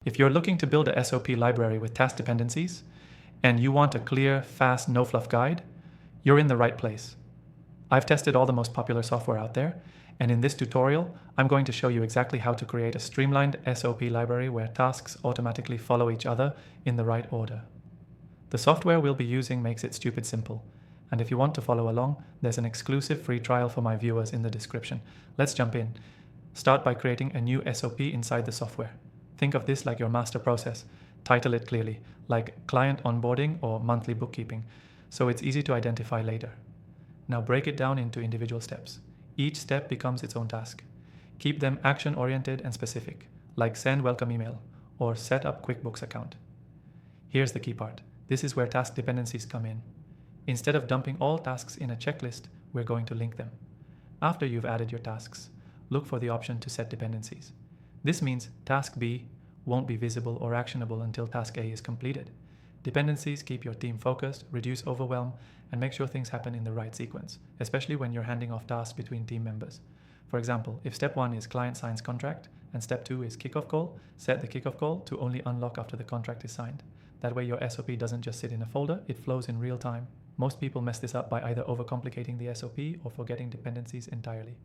If you're looking to build a SOP library with task dependencies, and you want a clear, fast, no-fluff guide, you're in the right place. I've tested all the most popular software out there, and in this tutorial, I'm going to show you exactly how to create a streamlined SOP library where tasks automatically follow each other in the right order. The software we'll be using makes it stupid simple, and if you want to follow along, there's an exclusive free trial for my viewers in the description. Let's jump in. Start by creating a new SOP inside the software. Think of this like your master process. Title it clearly, like client onboarding or monthly bookkeeping, so it's easy to identify later. Now break it down into individual steps. Each step becomes its own task. Keep them action-oriented and specific, like send welcome email or set up QuickBooks account. Here's the key part. This is where task dependencies come in. Instead of dumping all tasks in a checklist, we're going to link them. After you've added your tasks, look for the option to set dependencies. This means task B won't be visible or actionable until task A is completed. Dependencies keep your team focused, reduce overwhelm, and make sure things happen in the right sequence, especially when you're handing off tasks between team members. For example, if step 1 is client signs contract and step 2 is kickoff call, set the kickoff call to only unlock after the contract is signed. That way your SOP doesn't just sit in a folder, it flows in real time. Most people mess this up by either overcomplicating the SOP or forgetting dependencies entirely.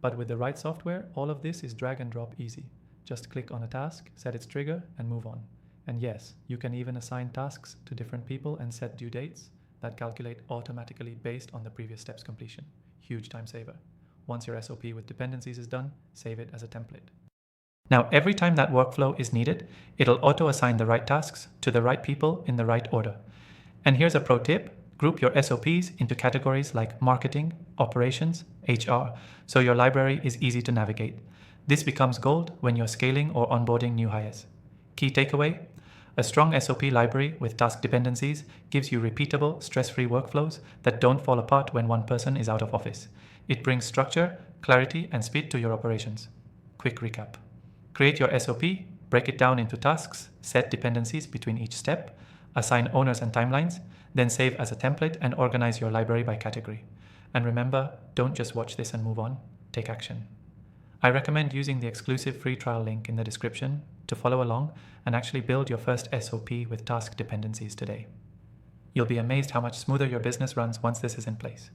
But with the right software, all of this is drag and drop easy. Just click on a task, set its trigger, and move on. And yes, you can even assign tasks to different people and set due dates that calculate automatically based on the previous step's completion. Huge time saver. Once your SOP with dependencies is done, save it as a template. Now, every time that workflow is needed, it'll auto-assign the right tasks to the right people in the right order. And here's a pro tip. Group your SOPs into categories like marketing, operations, HR, so your library is easy to navigate. This becomes gold when you're scaling or onboarding new hires. Key takeaway: a strong SOP library with task dependencies gives you repeatable, stress-free workflows that don't fall apart when one person is out of office. It brings structure, clarity, and speed to your operations. Quick recap. Create your SOP, break it down into tasks, set dependencies between each step, assign owners and timelines, then save as a template and organize your library by category. And remember, don't just watch this and move on, take action. I recommend using the exclusive free trial link in the description to follow along and actually build your first SOP with task dependencies today. You'll be amazed how much smoother your business runs once this is in place.